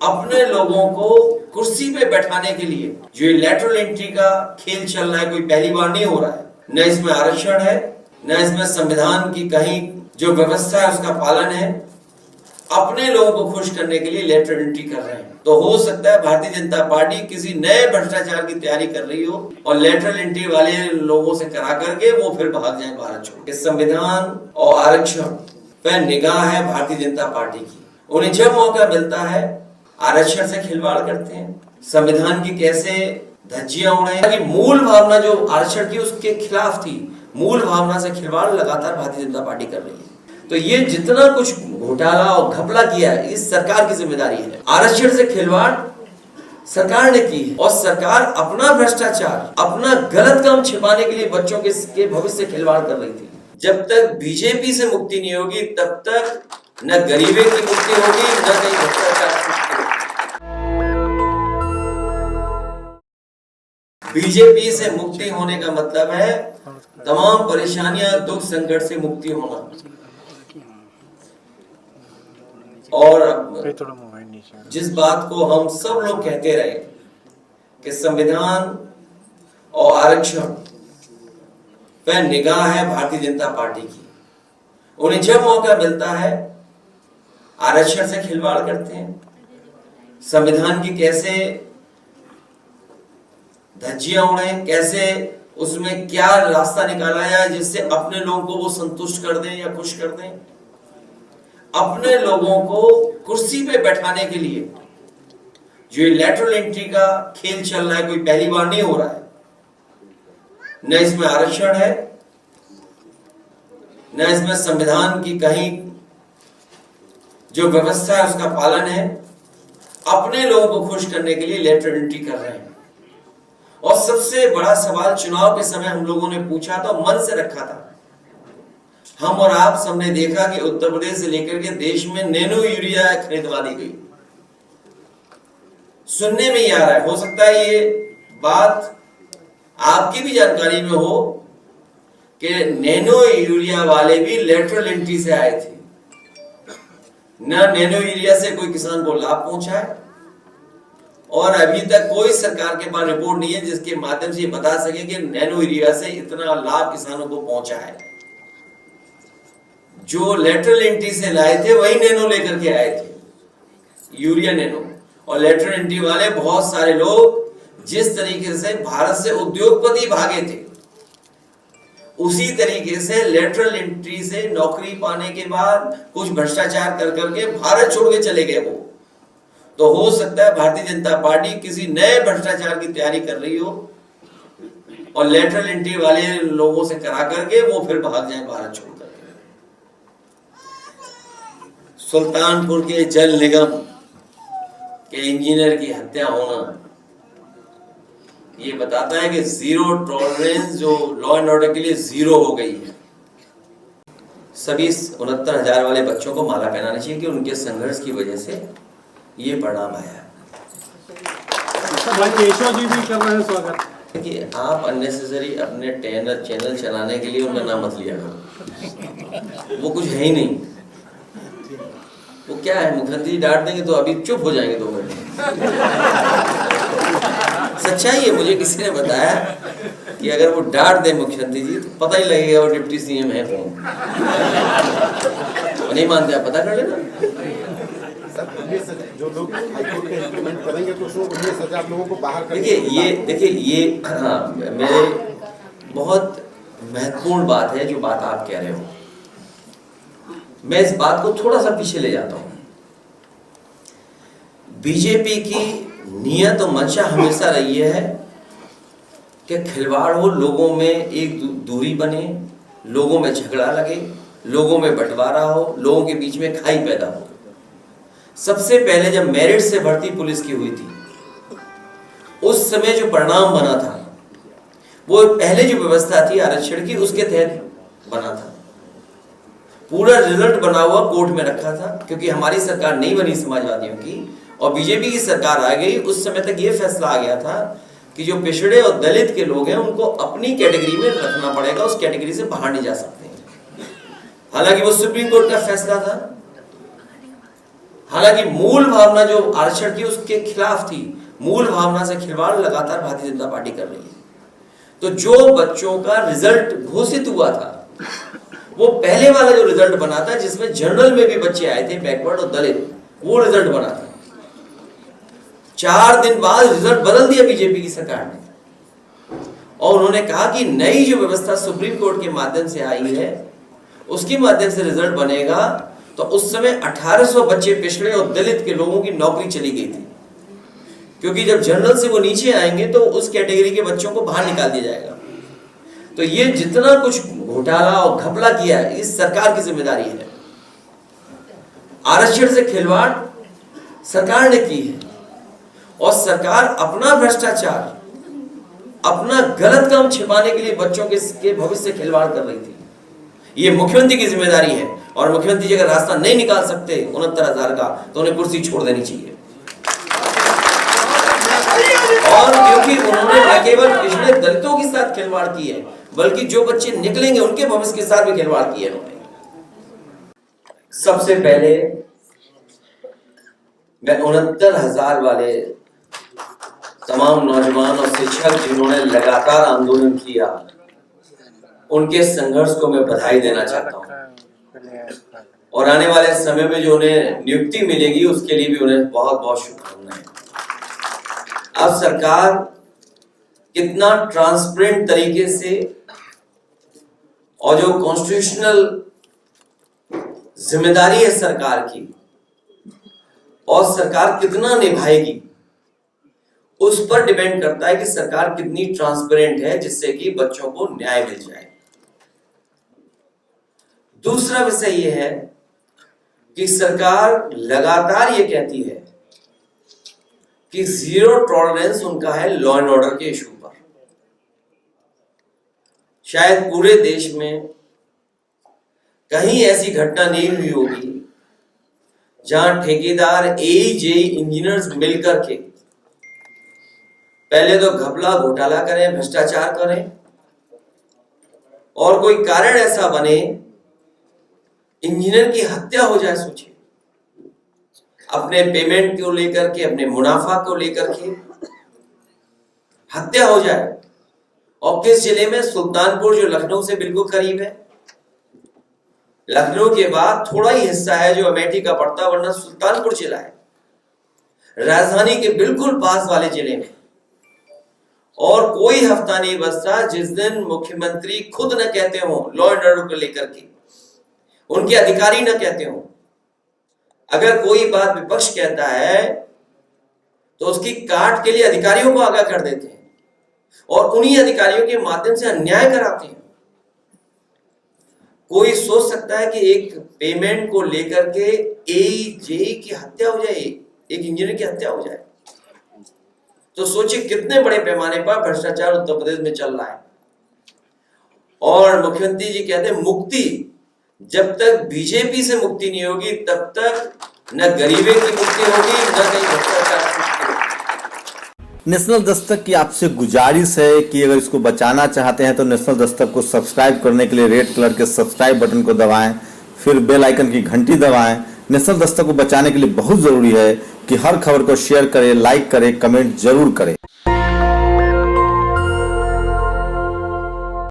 अपने लोगों को कुर्सी पे बैठाने के लिए जो ये लैटरल एंट्री का खेल चल रहा है, कोई पहली बार नहीं हो रहा है। न इसमें आरक्षण है, न इसमें संविधान की कहीं जो व्यवस्था है उसका पालन है। अपने लोगों को खुश करने के लिए लैटरल एंट्री कर रहे हैं। तो हो सकता है भारतीय जनता पार्टी किसी नए भ्रष्टाचार की तैयारी कर रही हो और लैटरल एंट्री वाले लोगों से करा करके वो फिर भाग जाए भारत छोड़ के। संविधान और आरक्षण पर निगाह है भारतीय जनता पार्टी की। उन्हें जब मौका मिलता है आरक्षण से खिलवाड़ करते हैं, संविधान की कैसे धज्जियां उड़ाई कि मूल भावना जो आरक्षण की उसके खिलाफ थी, मूल भावना से खिलवाड़ लगातार भारतीय जनता पार्टी कर रही है। तो ये जितना कुछ घोटाला और घपला किया है इस सरकार की जिम्मेदारी है। आरक्षण से खिलवाड़ सरकार ने की है और सरकार अपना भ्रष्टाचार, अपना गलत काम छिपाने के लिए बच्चों के भविष्य से खिलवाड़ कर रही थी। जब तक बीजेपी से मुक्ति नहीं होगी तब तक न गरीबी की मुक्ति होगी, न कहीं भ्रष्टाचार की मुक्ति होगी। बीजेपी से मुक्ति होने का मतलब है तमाम परेशानियां, दुख, संकट से मुक्ति होना। और जिस बात को हम सब लोग कहते रहे कि संविधान और आरक्षण पर निगाह है भारतीय जनता पार्टी की। उन्हें जब मौका मिलता है आरक्षण से खिलवाड़ करते हैं, संविधान की कैसे धज्जियां उड़ाई, कैसे उसमें क्या रास्ता निकाला जाए जिससे अपने लोगों को वो संतुष्ट कर दें या खुश कर दें। अपने लोगों को कुर्सी पे बैठाने के लिए जो ये लैटरल एंट्री का खेल चल रहा है, कोई पहली बार नहीं हो रहा है। न इसमें आरक्षण है, न इसमें संविधान की कहीं जो व्यवस्था है उसका पालन है। अपने लोगों को खुश करने के लिए लैटरल एंट्री कर रहे हैं। और सबसे बड़ा सवाल चुनाव के समय हम लोगों ने पूछा था, मन से रखा था। हम और आप सबने देखा कि उत्तर प्रदेश से लेकर के देश में नैनो यूरिया खरीदवा दी गई। सुनने में ही आ रहा है, हो सकता है ये बात आपकी भी जानकारी में हो कि नैनो यूरिया वाले भी लैटरल एंट्री से आए थे। न नैनो यूरिया से कोई किसान को लाभ पहुंचा है और अभी तक कोई सरकार के पास रिपोर्ट नहीं है जिसके माध्यम से ये बता सके कि नैनो यूरिया से इतना लाभ किसानों को पहुंचा है। जो लेटरल एंट्री से लाए थे वही नैनो लेकर के आए थे, यूरिया नैनो। और लेटरल एंट्री वाले बहुत सारे लोग जिस तरीके से भारत से उद्योगपति भागे थे उसी तरीके से लेटरल एंट्री से नौकरी पाने के बाद कुछ भ्रष्टाचार कर करके भारत छोड़ के चले गए वो। तो हो सकता है भारतीय जनता पार्टी किसी नए भ्रष्टाचार की तैयारी कर रही हो और लेटरल एंट्री वाले लोगों से करा करके वो फिर भाग जाए भारत छोड़ करके। सुल्तानपुर के जल निगम के इंजीनियर की हत्या होना ये बताता है कि जीरो टॉलरेंस जो लॉ एंड ऑर्डर के लिए जीरो हो गई है। सभी 69,000 वाले बच्चों को माला पहनाना चाहिए कि उनके संघर्ष की वजह से ये परिणाम आया। केशव जी भी कर रहे हैं स्वागत। कि आप अननेसेसरी अपने चैनल चलाने के लिए उनका नाम मत लिया करो, वो कुछ है ही नहीं। वो क्या है, मुख्यमंत्री डांट देंगे तो अभी चुप हो जाएंगे 2 मिनट। सच्चाई है, मुझे किसी ने बताया कि अगर वो डांट दे मुख्यमंत्री जी तो पता ही लगेगा वो डिप्टी सीएम है कौन। नहीं मानते आप, पता कर लेना। जो लोग हाईकोर्ट के इंप्लीमेंट करेंगे तो उसमें 19 सजा लोगों को बाहर देखिए ये हाँ, मेरे बहुत महत्वपूर्ण बात है जो बात आप कह रहे हो। मैं इस बात को थोड़ा सा पीछे ले जाता हूं। बीजेपी की नियत और मंशा हमेशा रही है कि खिलवाड़ हो, लोगों में एक दूरी बने, लोगों में झगड़ा लगे, लोगों में बंटवारा हो, लोगों के बीच में खाई पैदा हो। सबसे पहले जब मेरिट से भर्ती पुलिस की हुई थी उस समय जो परिणाम बना था वो पहले जो व्यवस्था थी आरक्षण की उसके तहत बना था। पूरा रिजल्ट बना हुआ कोर्ट में रखा था, क्योंकि हमारी सरकार नहीं बनी समाजवादियों की और बीजेपी की सरकार आ गई। उस समय तक ये फैसला आ गया था कि जो पिछड़े और दलित के लोग हैं उनको अपनी कैटेगरी में रखना पड़ेगा, उस कैटेगरी से बाहर नहीं जा सकते। हालांकि वो सुप्रीम कोर्ट का फैसला था, हालांकि मूल भावना जो आरक्षण की उसके खिलाफ थी, मूल भावना से खिलवाड़ लगातार भारतीय जनता पार्टी कर रही है। तो जो बच्चों का रिजल्ट घोषित हुआ था, वो पहले वाला जो रिजल्ट बना था जिसमें जनरल में भी बच्चे आए थे, बैकवर्ड और दलित, वो रिजल्ट बना था। 4 दिन बाद रिजल्ट बदल दिया बीजेपी की सरकार ने, और उन्होंने कहा कि नई जो व्यवस्था सुप्रीम कोर्ट के माध्यम से आई है उसके माध्यम से रिजल्ट बनेगा। तो उस समय 1800 बच्चे पिछड़े और दलित के लोगों की नौकरी चली गई थी, क्योंकि जब जनरल से वो नीचे आएंगे तो उस कैटेगरी के बच्चों को बाहर निकाल दिया जाएगा। तो ये जितना कुछ घोटाला और घपला किया है, इस सरकार की जिम्मेदारी है। आरक्षण से खिलवाड़ सरकार ने की है, और सरकार अपना भ्रष्टाचार, अपना गलत काम छिपाने के लिए बच्चों के भविष्य से खिलवाड़ कर रही थी। ये मुख्यमंत्री की जिम्मेदारी है, और मुख्यमंत्री जी अगर रास्ता नहीं निकाल सकते 69,000 का, तो उन्हें कुर्सी छोड़ देनी चाहिए। और क्योंकि उन्होंने न केवल पिछले दलितों के साथ खिलवाड़ की है, बल्कि जो बच्चे निकलेंगे उनके भविष्य के साथ भी खिलवाड़ की है उन्होंने। सबसे पहले मैं 69,000 वाले तमाम नौजवान और शिक्षक जिन्होंने लगातार आंदोलन किया, उनके संघर्ष को मैं बधाई देना चाहता हूं, और आने वाले समय में जो उन्हें नियुक्ति मिलेगी उसके लिए भी उन्हें बहुत बहुत शुभकामनाएं। अब सरकार कितना ट्रांसपेरेंट तरीके से और जो कॉन्स्टिट्यूशनल जिम्मेदारी है सरकार की, और सरकार कितना निभाएगी, उस पर डिपेंड करता है कि सरकार कितनी ट्रांसपेरेंट है, जिससे कि बच्चों को न्याय मिल जाए। दूसरा विषय यह है कि सरकार लगातार ये कहती है कि जीरो टॉलरेंस उनका है लॉ एंड ऑर्डर के इशू पर। शायद पूरे देश में कहीं ऐसी घटना नहीं हुई होगी जहां ठेकेदार, एजेई, इंजीनियर्स मिलकर के पहले तो घपला घोटाला करें, भ्रष्टाचार करें, और कोई कारण ऐसा बने इंजीनियर की हत्या हो जाए। सोचिए, अपने पेमेंट को लेकर के, अपने मुनाफा को लेकर के हत्या हो जाए। और किस जिले में? सुल्तानपुर, जो लखनऊ से बिल्कुल करीब है। लखनऊ के बाद थोड़ा ही हिस्सा है जो अमेठी का पड़ता, वरना सुल्तानपुर जिला है, राजधानी के बिल्कुल पास वाले जिले में। और कोई हफ्ता नहीं बचता जिस दिन मुख्यमंत्री खुद न कहते हो लॉ एंड ऑर्डर को लेकर के, उनके अधिकारी न कहते हो। अगर कोई बात विपक्ष कहता है तो उसकी काट के लिए अधिकारियों को आगाह कर देते हैं, और उन्हीं अधिकारियों के माध्यम से अन्याय कराते हैं। कोई सोच सकता है कि एक पेमेंट को लेकर के एजेई की हत्या हो जाए, एक इंजीनियर की हत्या हो जाए? तो सोचिए कितने बड़े पैमाने पर भ्रष्टाचार उत्तर प्रदेश में चल रहा है। और मुख्यमंत्री जी कहते हैं मुक्ति, जब तक बीजेपी से मुक्ति नहीं होगी तब तक न गरीबी की मुक्ति होगी, न कहीं भ्रष्टाचार की मुक्ति होगी। नेशनल दस्तक की आपसे गुजारिश है कि अगर इसको बचाना चाहते हैं तो नेशनल दस्तक को सब्सक्राइब करने के लिए रेड कलर के सब्सक्राइब बटन को दबाएं, फिर बेल आइकन की घंटी दबाएं। नेशनल दस्तक को बचाने के लिए बहुत जरूरी है कि हर खबर को शेयर करें, लाइक करें, कमेंट जरूर करें।